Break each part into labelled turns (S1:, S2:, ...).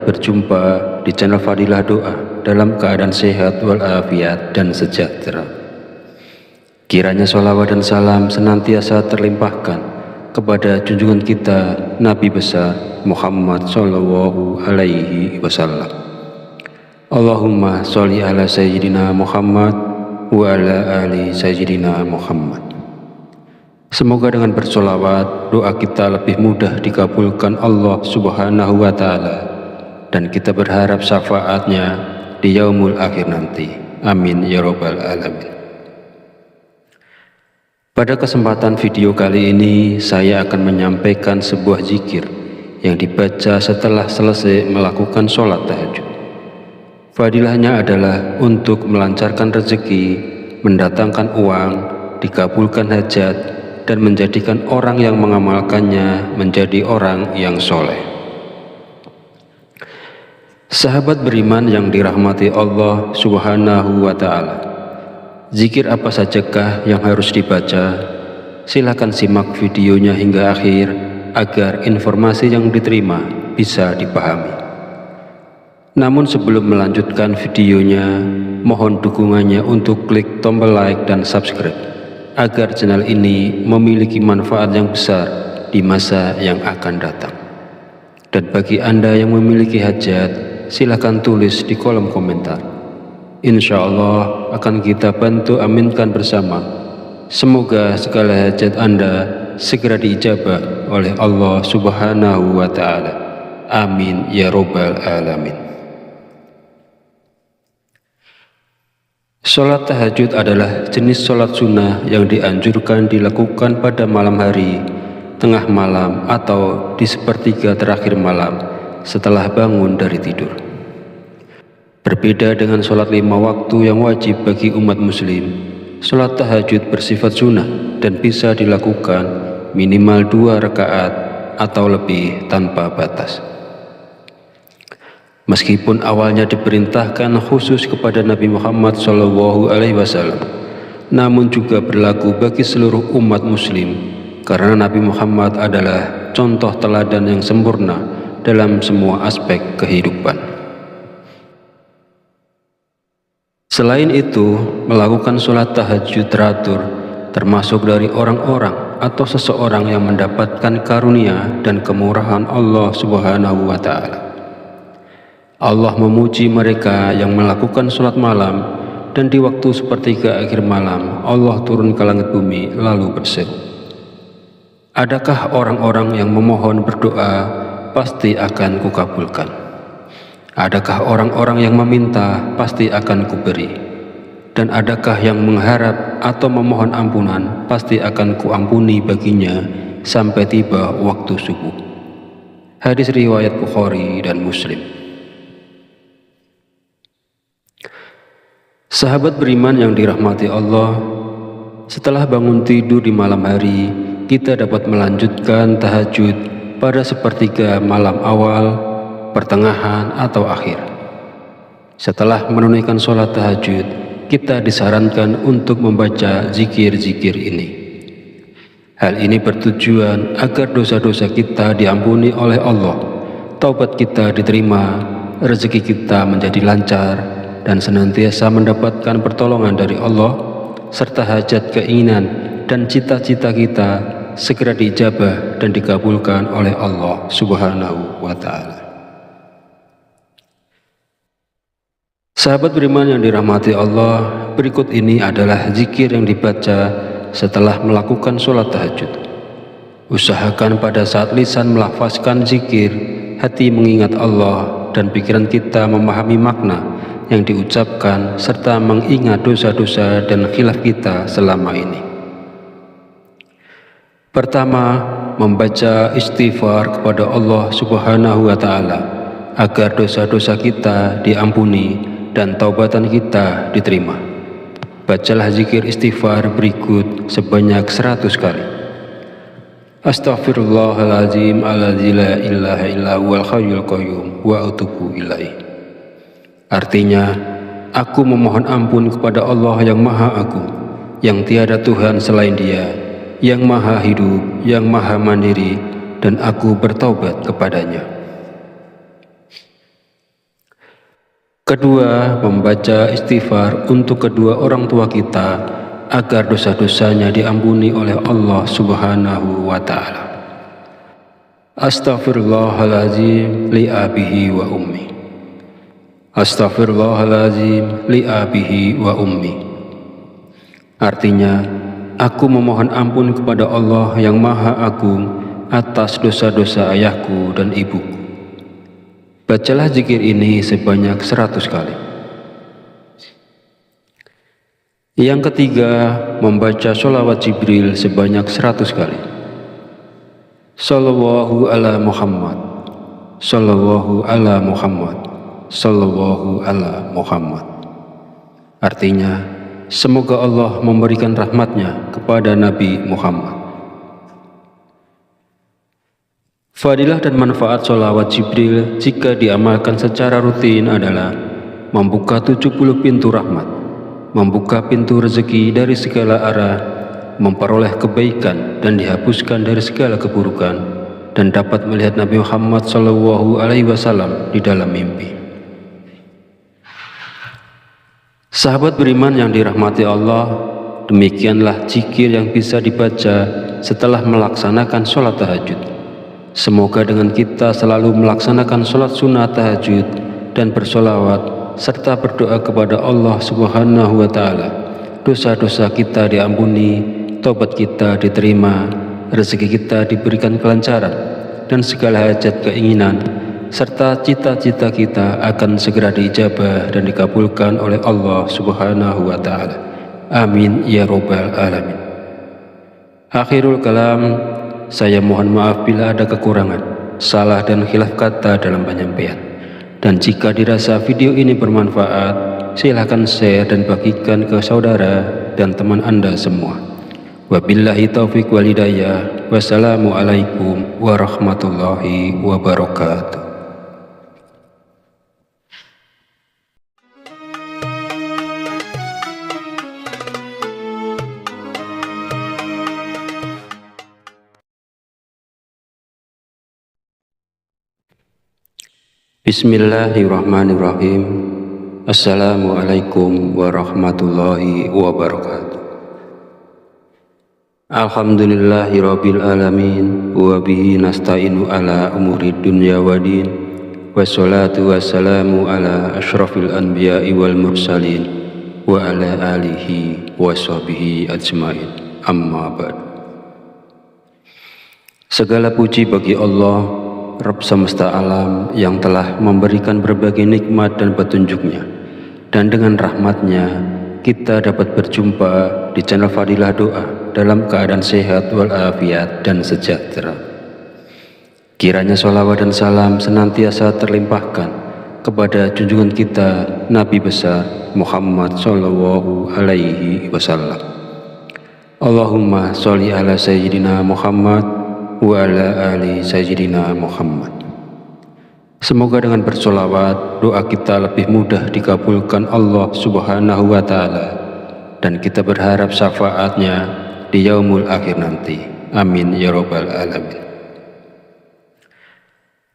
S1: Berjumpa di channel Fadilah Doa dalam keadaan sehat walafiat dan sejahtera. Kiranya sholawat dan salam senantiasa terlimpahkan kepada junjungan kita Nabi besar Muhammad Sallallahu Alaihi Wasallam. Allahumma sholli ala Sayyidina Muhammad wa ala ali Sayyidina Muhammad. Semoga dengan bersolawat doa kita lebih mudah dikabulkan Allah Subhanahu wa Ta'ala, dan kita berharap syafaatnya di yaumul akhir nanti. Amin ya robbal alamin. Pada kesempatan video kali ini saya akan menyampaikan sebuah zikir yang dibaca setelah selesai melakukan sholat tahajud. Fadilahnya adalah untuk melancarkan rezeki, mendatangkan uang, dikabulkan hajat, dan menjadikan orang yang mengamalkannya menjadi orang yang soleh. Sahabat beriman yang dirahmati Allah Subhanahu wa Ta'ala, zikir apa sajakah yang harus dibaca? Silakan simak videonya hingga akhir agar informasi yang diterima bisa dipahami. Namun sebelum melanjutkan videonya, mohon dukungannya untuk klik tombol like dan subscribe agar channel ini memiliki manfaat yang besar di masa yang akan datang. Dan bagi Anda yang memiliki hajat, silakan tulis di kolom komentar. Insya Allah akan kita bantu aminkan bersama. Semoga segala hajat Anda segera diijabah oleh Allah Subhanahu wa Ta'ala. Amin ya robbal alamin. Sholat tahajud adalah jenis sholat sunnah yang dianjurkan dilakukan pada malam hari, tengah malam, atau di sepertiga terakhir malam setelah bangun dari tidur. Berbeda dengan sholat 5 waktu yang wajib bagi umat muslim, sholat tahajud bersifat sunnah dan bisa dilakukan minimal 2 rakaat atau lebih tanpa batas. Meskipun awalnya diperintahkan khusus kepada Nabi Muhammad SAW, namun juga berlaku bagi seluruh umat muslim, karena Nabi Muhammad adalah contoh teladan yang sempurna dalam semua aspek kehidupan. Selain itu, melakukan sholat tahajud teratur termasuk dari orang-orang atau seseorang yang mendapatkan karunia dan kemurahan Allah Subhanahu wa Ta'ala. Allah memuji mereka yang melakukan sholat malam, dan di waktu sepertiga akhir malam Allah turun ke langit bumi lalu berseru, adakah orang-orang yang memohon berdoa pasti akan kukabulkan? Adakah orang-orang yang meminta pasti akan kuberi? Dan adakah yang mengharap atau memohon ampunan pasti akan kuampuni baginya sampai tiba waktu subuh. Hadis riwayat Bukhari dan Muslim. Sahabat beriman yang dirahmati Allah, setelah bangun tidur di malam hari, kita dapat melanjutkan tahajud pada sepertiga malam awal, pertengahan, atau akhir. Setelah menunaikan sholat tahajud, kita disarankan untuk membaca zikir-zikir ini. Hal ini bertujuan agar dosa-dosa kita diampuni oleh Allah, taubat kita diterima, rezeki kita menjadi lancar, dan senantiasa mendapatkan pertolongan dari Allah, serta hajat, keinginan, dan cita-cita kita segera diijabah dan dikabulkan oleh Allah Subhanahu wa Ta'ala. Sahabat beriman yang dirahmati Allah, berikut ini adalah zikir yang dibaca setelah melakukan sholat tahajud. Usahakan pada saat lisan melafazkan zikir, hati mengingat Allah, dan pikiran kita memahami makna yang diucapkan serta mengingat dosa-dosa dan khilaf kita selama ini. Pertama, membaca istighfar kepada Allah Subhanahu wa Ta'ala agar dosa-dosa kita diampuni dan taubatan kita diterima. Bacalah zikir istighfar berikut sebanyak 100 kali. Astaghfirullahaladzim alladzi la ilaha illa huwal hayyul qayyum wa atubu ilaih. Artinya, aku memohon ampun kepada Allah yang Maha Agung, yang tiada Tuhan selain Dia, yang Maha Hidup, yang Maha Mandiri, dan aku bertaubat kepadanya. Kedua, membaca istighfar untuk kedua orang tua kita agar dosa-dosanya diampuni oleh Allah Subhanahu wa Ta'ala. Astaghfirullahaladzim li abihi wa ummi. Astaghfirullahaladzim li abihi wa ummi. Artinya, aku memohon ampun kepada Allah yang Maha Agung atas dosa-dosa ayahku dan ibuku. Bacalah zikir ini sebanyak 100 kali. Yang ketiga, membaca sholawat Jibril sebanyak 100 kali. Sallallahu ala Muhammad, Sallallahu ala Muhammad, Sallallahu ala Muhammad. Artinya, semoga Allah memberikan rahmatnya kepada Nabi Muhammad. Fadilah dan manfaat sholawat Jibril jika diamalkan secara rutin adalah membuka 70 pintu rahmat, membuka pintu rezeki dari segala arah, memperoleh kebaikan dan dihapuskan dari segala keburukan, dan dapat melihat Nabi Muhammad SAW di dalam mimpi. Sahabat beriman yang dirahmati Allah, demikianlah zikir yang bisa dibaca setelah melaksanakan sholat tahajud. Semoga dengan kita selalu melaksanakan sholat sunnah tahajud dan bersolawat serta berdoa kepada Allah Subhanahu wa Ta'ala, dosa-dosa kita diampuni, taubat kita diterima, rezeki kita diberikan kelancaran, dan segala hajat keinginan serta cita-cita kita akan segera diijabah dan dikabulkan oleh Allah Subhanahu wa Ta'ala. Amin ya Rabbal Alamin. Akhirul kalam, saya mohon maaf bila ada kekurangan, salah dan khilaf kata dalam penyampaian. Dan jika dirasa video ini bermanfaat, silahkan share dan bagikan ke saudara dan teman Anda semua. Wabillahi taufiq wal hidayah. Wassalamualaikum warahmatullahi wabarakatuh. Bismillahirrahmanirrahim. Assalamualaikum warahmatullahi wabarakatuh. Alhamdulillahirabbil alamin wa bihi nasta'inu ala umuri dunya waddin. Wassalatu wassalamu ala asyrafil anbiya'i wal mursalin wa ala alihi wa sahbihi ajmain. Amma ba'd. Segala puji bagi Allah, Rabb semesta alam, yang telah memberikan berbagai nikmat dan petunjuknya, dan dengan rahmatnya kita dapat berjumpa di channel Fadilah Doa dalam keadaan sehat walafiat dan sejahtera. Kiranya sholawat dan salam senantiasa terlimpahkan kepada junjungan kita Nabi besar Muhammad Sallallahu Alaihi Wasallam. Allahumma sholli ala Sayyidina Muhammad wa ala ali Sayyidina Muhammad. Semoga dengan bersolawat, doa kita lebih mudah dikabulkan Allah Subhanahu wa Ta'ala, dan kita berharap syafaatnya di yaumul akhir nanti. Amin ya Rabbal Alamin.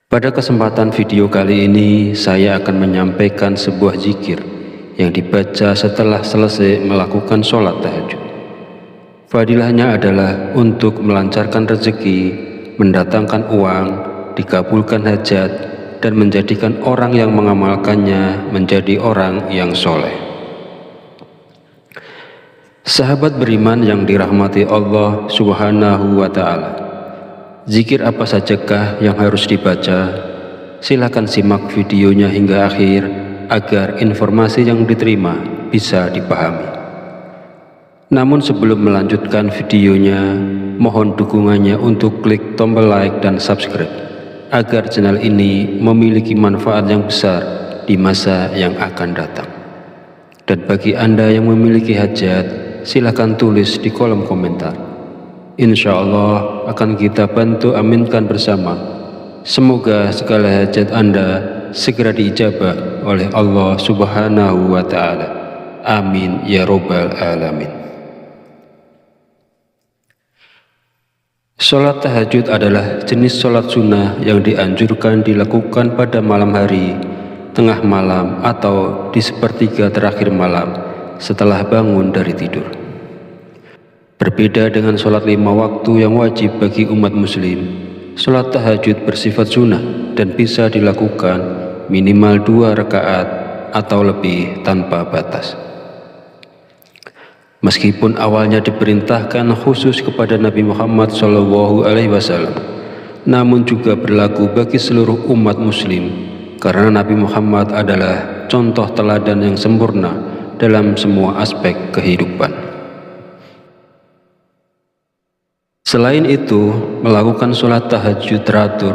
S1: Pada kesempatan video kali ini, saya akan menyampaikan sebuah zikir yang dibaca setelah selesai melakukan sholat tahajud. Fadilahnya adalah untuk melancarkan rezeki, mendatangkan uang, dikabulkan hajat, dan menjadikan orang yang mengamalkannya menjadi orang yang soleh. Sahabat beriman yang dirahmati Allah Subhanahu wa Ta'ala, zikir apa sajakah yang harus dibaca? Silakan simak videonya hingga akhir agar informasi yang diterima bisa dipahami. Namun sebelum melanjutkan videonya, mohon dukungannya untuk klik tombol like dan subscribe agar channel ini memiliki manfaat yang besar di masa yang akan datang. Dan bagi Anda yang memiliki hajat, silakan tulis di kolom komentar. Insya Allah akan kita bantu aminkan bersama. Semoga segala hajat Anda segera diijabah oleh Allah Subhanahu wa Ta'ala. Amin ya Rabbal Alamin. Sholat tahajud adalah jenis sholat sunnah yang dianjurkan dilakukan pada malam hari tengah malam atau di sepertiga terakhir malam setelah bangun dari tidur. Berbeda dengan sholat 5 waktu yang wajib bagi umat muslim, sholat tahajud bersifat sunnah dan bisa dilakukan minimal 2 rakaat atau lebih tanpa batas. Meskipun awalnya diperintahkan khusus kepada Nabi Muhammad SAW, namun juga berlaku bagi seluruh umat muslim, karena Nabi Muhammad adalah contoh teladan yang sempurna dalam semua aspek kehidupan. Selain itu, melakukan sholat tahajud teratur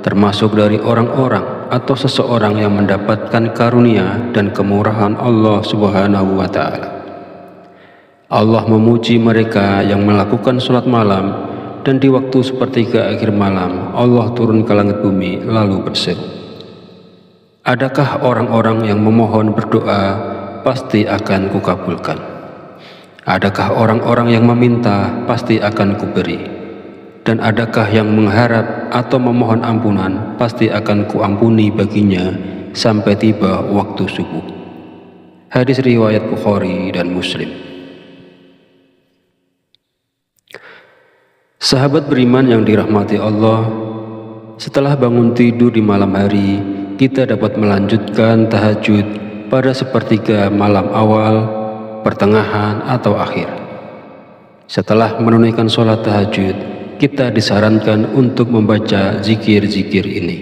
S1: termasuk dari orang-orang atau seseorang yang mendapatkan karunia dan kemurahan Allah Subhanahu wa Ta'ala. Allah memuji mereka yang melakukan sholat malam, dan di waktu sepertiga akhir malam Allah turun ke langit bumi lalu berseru, adakah orang-orang yang memohon berdoa pasti akan kukabulkan? Adakah orang-orang yang meminta pasti akan kuberi? Dan adakah yang mengharap atau memohon ampunan pasti akan kuampuni baginya sampai tiba waktu subuh. Hadis riwayat Bukhari dan Muslim. Sahabat beriman yang dirahmati Allah, setelah bangun tidur di malam hari, kita dapat melanjutkan tahajud pada sepertiga malam awal, pertengahan, atau akhir. Setelah menunaikan sholat tahajud, kita disarankan untuk membaca zikir-zikir ini.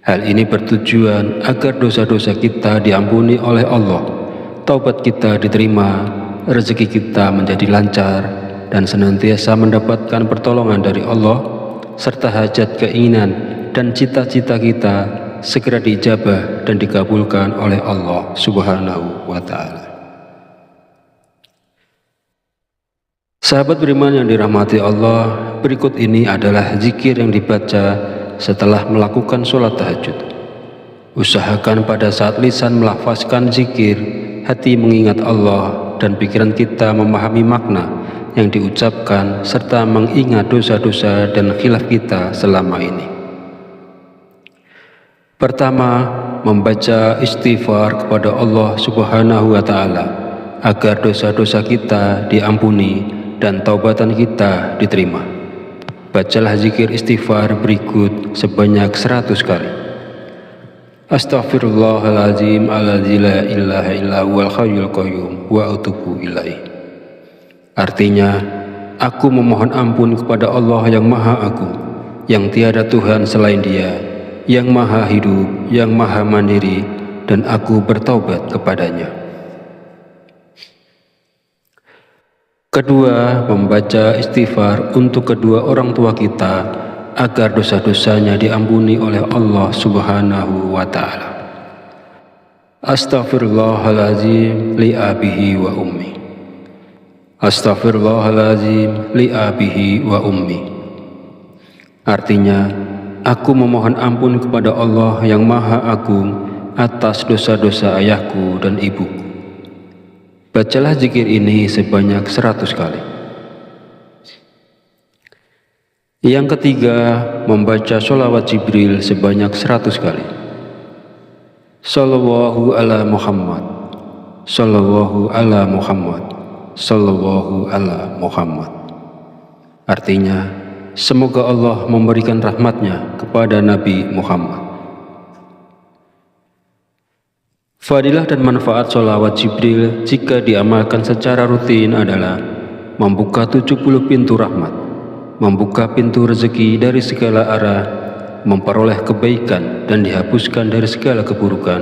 S1: Hal ini bertujuan agar dosa-dosa kita diampuni oleh Allah, taubat kita diterima, rezeki kita menjadi lancar, dan senantiasa mendapatkan pertolongan dari Allah, serta hajat, keinginan, dan cita-cita kita segera diijabah dan dikabulkan oleh Allah Subhanahu wa Ta'ala. Sahabat beriman yang dirahmati Allah, berikut ini adalah zikir yang dibaca setelah melakukan sholat tahajud. Usahakan pada saat lisan melafazkan zikir, hati mengingat Allah, dan pikiran kita memahami makna yang diucapkan serta mengingat dosa-dosa dan khilaf kita selama ini. Pertama, membaca istighfar kepada Allah Subhanahu wa Ta'ala agar dosa-dosa kita diampuni dan taubatan kita diterima. Bacalah zikir istighfar berikut sebanyak 100 kali. Astaghfirullahaladzim alladzi la ilaha illa huwal hayyul qayyum wa atubu ilaih. Artinya, aku memohon ampun kepada Allah yang Maha Agung, yang tiada Tuhan selain Dia, yang Maha Hidup, yang Maha Mandiri, dan aku bertaubat kepadanya. Kedua, membaca istighfar untuk kedua orang tua kita agar dosa-dosanya diampuni oleh Allah Subhanahu wa Ta'ala. Astaghfirullahaladzim li abihi wa ummi. Astaghfirullahaladzim li abihi wa ummi. Artinya, aku memohon ampun kepada Allah yang Maha Agung atas dosa-dosa ayahku dan ibuku. Bacalah zikir ini sebanyak 100 kali. Yang ketiga, membaca sholawat Jibril sebanyak 100 kali. Sallallahu ala Muhammad, sallallahu ala Muhammad, sallallahu ala Muhammad. Artinya, semoga Allah memberikan rahmatnya kepada Nabi Muhammad. Fadilah dan manfaat sholawat Jibril jika diamalkan secara rutin adalah membuka 70 pintu rahmat, membuka pintu rezeki dari segala arah, memperoleh kebaikan dan dihapuskan dari segala keburukan,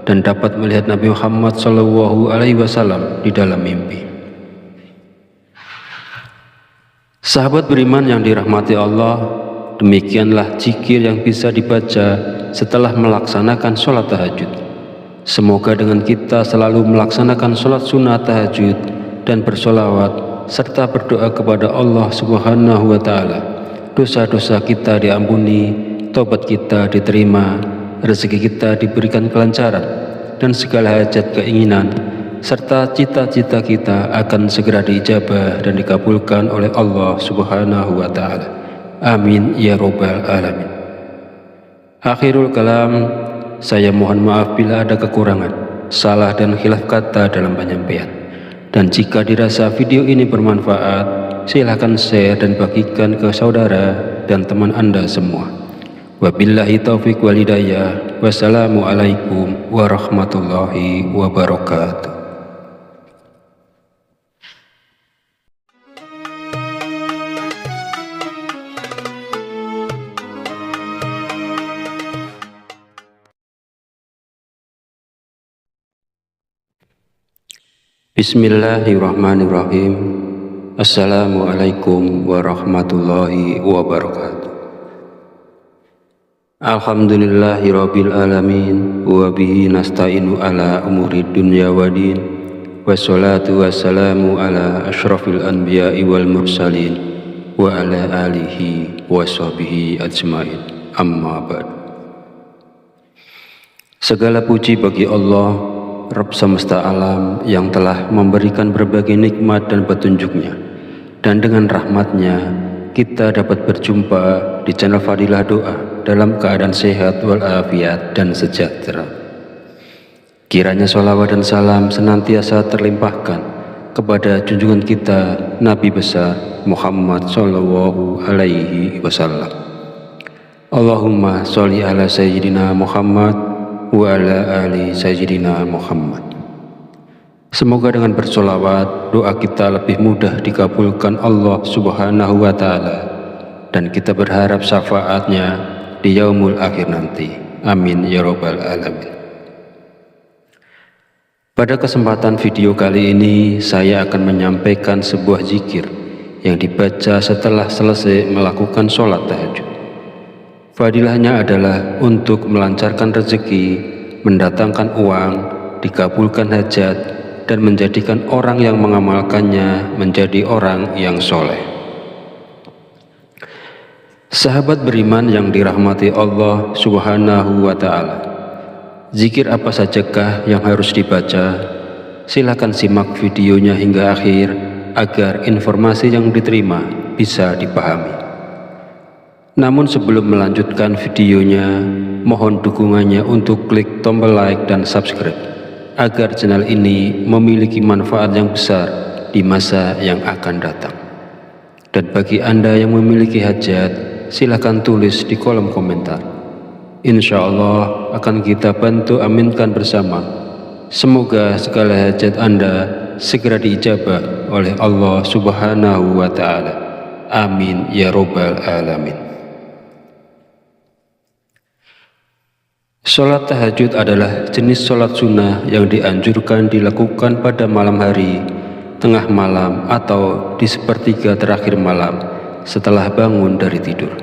S1: dan dapat melihat Nabi Muhammad SAW di dalam mimpi. Sahabat beriman yang dirahmati Allah, demikianlah zikir yang bisa dibaca setelah melaksanakan sholat tahajud. Semoga dengan kita selalu melaksanakan sholat sunnah tahajud dan bersolawat serta berdoa kepada Allah Subhanahu wa Ta'ala, dosa-dosa kita diampuni, taubat kita diterima, rezeki kita diberikan kelancaran, dan segala hajat keinginan serta cita-cita kita akan segera diijabah dan dikabulkan oleh Allah Subhanahu wa Ta'ala. Amin ya Rabbal Alamin. Akhirul kalam, Saya mohon maaf bila ada kekurangan, salah dan khilaf kata dalam penyampaian. Dan jika dirasa video ini bermanfaat, silahkan share dan bagikan ke saudara dan teman Anda semua. Wabillahi taufiq wal hidayah. Wassalamualaikum warahmatullahi wabarakatuh. Bismillahirrahmanirrahim. Assalamualaikum warahmatullahi wabarakatuh. Alhamdulillahirabbil alamin wa bihi nasta'inu ala umuri dunya waddin. Wassalatu wassalamu ala asyrafil anbiya'i wal mursalin wa ala alihi wa sahbihi ajmain. Amma ba'd. Segala puji bagi Allah, Rabb semesta alam, yang telah memberikan berbagai nikmat dan petunjuknya, dan dengan rahmatnya kita dapat berjumpa di channel Fadilah Doa dalam keadaan sehat walafiat dan sejahtera. Kiranya sholawat dan salam senantiasa terlimpahkan kepada junjungan kita Nabi besar Muhammad Sallallahu Alaihi Wasallam. Allahumma sholli ala Sayyidina Muhammad wa ala ali Sayyidina Muhammad. Semoga dengan bersolawat doa kita lebih mudah dikabulkan Allah Subhanahu wa Ta'ala, dan kita berharap syafaatnya di yaumul akhir nanti. Amin ya rabbal alamin. Pada kesempatan video kali ini saya akan menyampaikan sebuah zikir yang dibaca setelah selesai melakukan sholat tahajud. Fadilahnya adalah untuk melancarkan rezeki, mendatangkan uang, dikabulkan hajat, dan menjadikan orang yang mengamalkannya menjadi orang yang soleh. Sahabat beriman yang dirahmati Allah Subhanahu wa Ta'ala, zikir apa sajakah yang harus dibaca? Silakan simak videonya hingga akhir agar informasi yang diterima bisa dipahami. Namun sebelum melanjutkan videonya, mohon dukungannya untuk klik tombol like dan subscribe agar channel ini memiliki manfaat yang besar di masa yang akan datang. Dan bagi Anda yang memiliki hajat, silakan tulis di kolom komentar. Insya Allah akan kita bantu aminkan bersama. Semoga segala hajat Anda segera diijabah oleh Allah Subhanahu wa Ta'ala. Amin ya rabbal alamin. Sholat tahajud adalah jenis sholat sunnah yang dianjurkan dilakukan pada malam hari, tengah malam, atau di sepertiga terakhir malam setelah bangun dari tidur.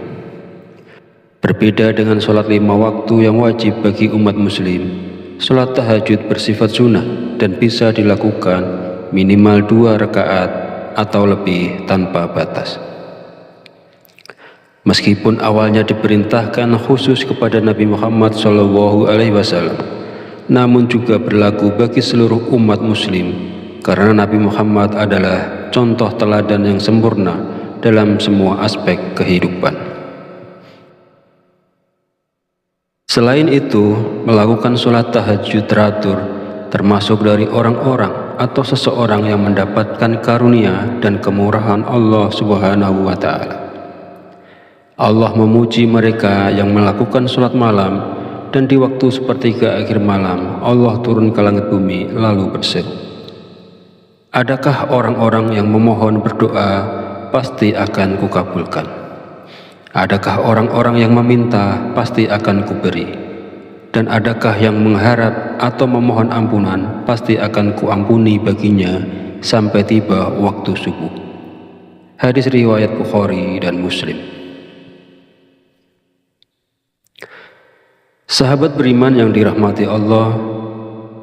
S1: Berbeda dengan sholat 5 waktu yang wajib bagi umat muslim, sholat tahajud bersifat sunnah dan bisa dilakukan minimal 2 rakaat atau lebih tanpa batas. Meskipun awalnya diperintahkan khusus kepada Nabi Muhammad SAW, namun juga berlaku bagi seluruh umat muslim, karena Nabi Muhammad adalah contoh teladan yang sempurna dalam semua aspek kehidupan. Selain itu, melakukan sholat tahajud teratur termasuk dari orang-orang atau seseorang yang mendapatkan karunia dan kemurahan Allah Subhanahu wa Ta'ala. Allah memuji mereka yang melakukan sholat malam, dan di waktu sepertiga akhir malam Allah turun ke langit bumi lalu berseru, adakah orang-orang yang memohon berdoa pasti akan kukabulkan? Adakah orang-orang yang meminta pasti akan kuberi? Dan adakah yang mengharap atau memohon ampunan pasti akan kuampuni baginya sampai tiba waktu subuh. Hadis riwayat Bukhari dan Muslim. Sahabat beriman yang dirahmati Allah,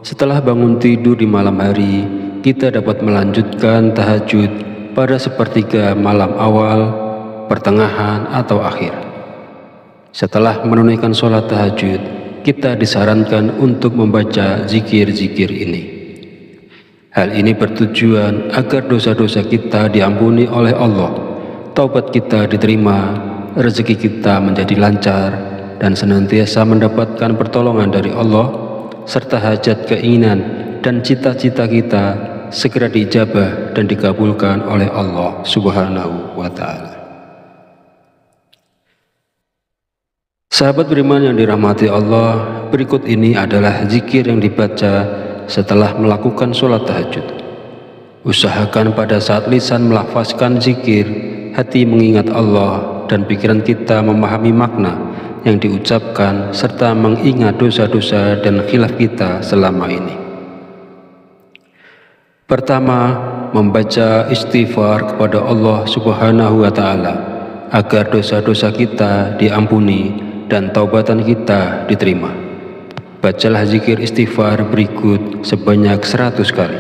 S1: setelah bangun tidur di malam hari, kita dapat melanjutkan tahajud pada sepertiga malam awal, pertengahan, atau akhir. Setelah menunaikan sholat tahajud, kita disarankan untuk membaca zikir-zikir ini. Hal ini bertujuan agar dosa-dosa kita diampuni oleh Allah, taubat kita diterima, rezeki kita menjadi lancar, dan senantiasa mendapatkan pertolongan dari Allah, serta hajat, keinginan, dan cita-cita kita segera diijabah dan dikabulkan oleh Allah Subhanahu wa Ta'ala. Sahabat beriman yang dirahmati Allah, berikut ini adalah zikir yang dibaca setelah melakukan sholat tahajud. Usahakan pada saat lisan melafazkan zikir, hati mengingat Allah, dan pikiran kita memahami makna yang diucapkan serta mengingat dosa-dosa dan khilaf kita selama ini. Pertama, membaca istighfar kepada Allah Subhanahu wa Ta'ala agar dosa-dosa kita diampuni dan taubatan kita diterima. Bacalah zikir istighfar berikut sebanyak 100 kali.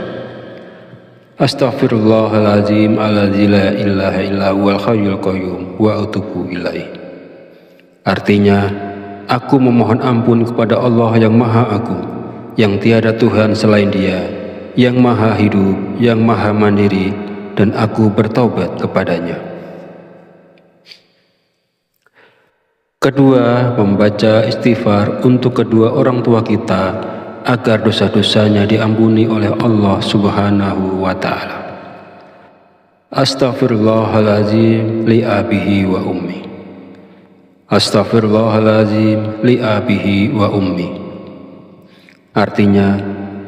S1: Astaghfirullahaladzim alladzi la ilaha illa huwal hayyul qayyum wa atubu ilaih. Artinya, aku memohon ampun kepada Allah yang Maha Agung, yang tiada Tuhan selain Dia, yang Maha Hidup, yang Maha Mandiri, dan aku bertaubat kepadanya. Kedua, membaca istighfar untuk kedua orang tua kita agar dosa-dosanya diampuni oleh Allah Subhanahu wa Ta'ala. Astaghfirullahaladzim li abihi wa ummi. Astaghfirullahaladzim li abihi wa ummi. Artinya,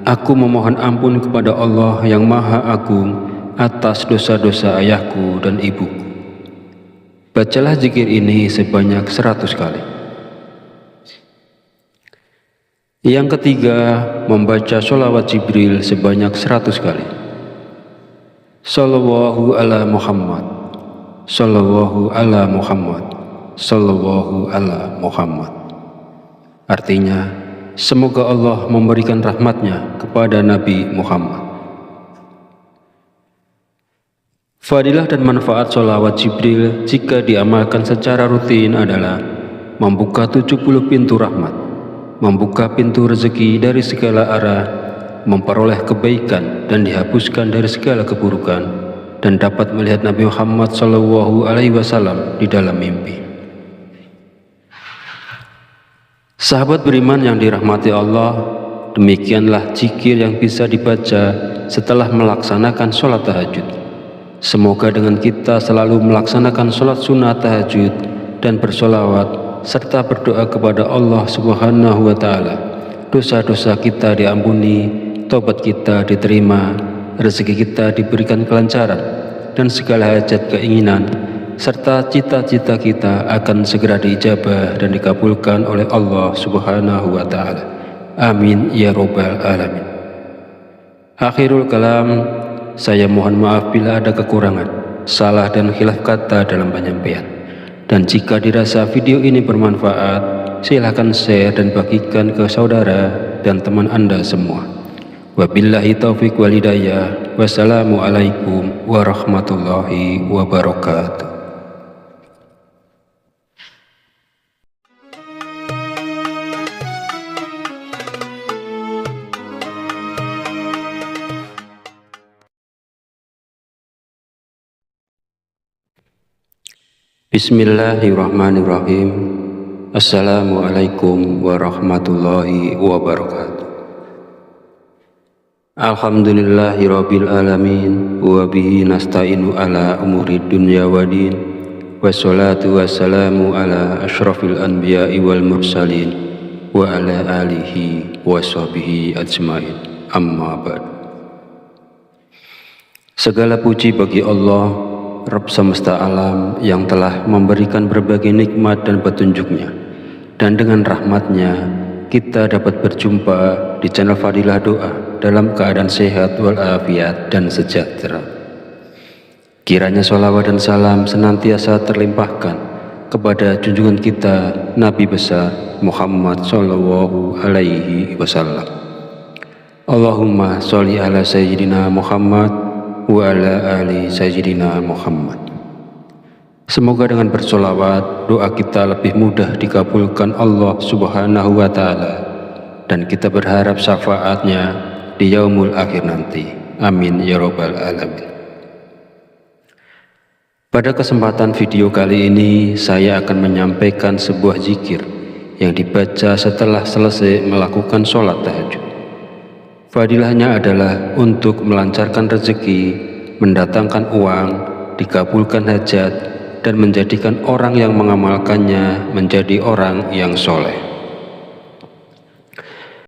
S1: aku memohon ampun kepada Allah yang Maha Agung atas dosa-dosa ayahku dan ibuku. Bacalah zikir ini sebanyak 100 kali. Yang ketiga, membaca sholawat Jibril sebanyak 100 kali. Sallallahu ala Muhammad, Sallallahu ala Muhammad, Sallallahu ala Muhammad. Artinya, semoga Allah memberikan rahmatnya kepada Nabi Muhammad. Fadilah dan manfaat sholawat Jibril jika diamalkan secara rutin adalah membuka 70 pintu rahmat, membuka pintu rezeki dari segala arah, memperoleh kebaikan dan dihapuskan dari segala keburukan, dan dapat melihat Nabi Muhammad SAW di dalam mimpi. Sahabat beriman yang dirahmati Allah, demikianlah zikir yang bisa dibaca setelah melaksanakan sholat tahajud. Semoga dengan kita selalu melaksanakan sholat sunnah tahajud dan bersolawat serta berdoa kepada Allah Subhanahu wa Ta'ala, dosa-dosa kita diampuni, tobat kita diterima, rezeki kita diberikan kelancaran, dan segala hajat keinginan serta cita-cita kita akan segera diijabah dan dikabulkan oleh Allah Subhanahu wa Ta'ala. Amin ya Rabbal Alamin. Akhirul kalam, saya mohon maaf bila ada kekurangan, salah dan khilaf kata dalam penyampaian. Dan jika dirasa video ini bermanfaat, silahkan share dan bagikan ke saudara dan teman Anda semua. Wabillahi taufiq wal hidayah. Wassalamualaikum warahmatullahi wabarakatuh. Bismillahirrahmanirrahim. Assalamualaikum warahmatullahi wabarakatuh. Alhamdulillahirabbil alamin wa bihi nasta'inu ala umuri dunya waddin. Wassalatu wassalamu ala asyrafil anbiya'i wal mursalin wa ala alihi wa sahbihi ajmain. Amma ba'd. Segala puji bagi Allah, Rabb semesta alam, yang telah memberikan berbagai nikmat dan petunjuknya, dan dengan rahmatnya kita dapat berjumpa di channel Fadilah Doa dalam keadaan sehat walafiat dan sejahtera. Kiranya sholawat dan salam senantiasa terlimpahkan kepada junjungan kita Nabi besar Muhammad Sallallahu Alaihi Wasallam. Allahumma sholli ala Sayyidina Muhammad wa ala ali Sayyidina Muhammad. Semoga dengan bersolawat, doa kita lebih mudah dikabulkan Allah Subhanahu wa Ta'ala, dan kita berharap syafaatnya di yaumul akhir nanti. Amin ya Rabbal Alamin. Pada kesempatan video kali ini, saya akan menyampaikan sebuah zikir yang dibaca setelah selesai melakukan sholat tahajud. Fadilahnya adalah untuk melancarkan rezeki, mendatangkan uang, dikabulkan hajat, dan menjadikan orang yang mengamalkannya menjadi orang yang soleh.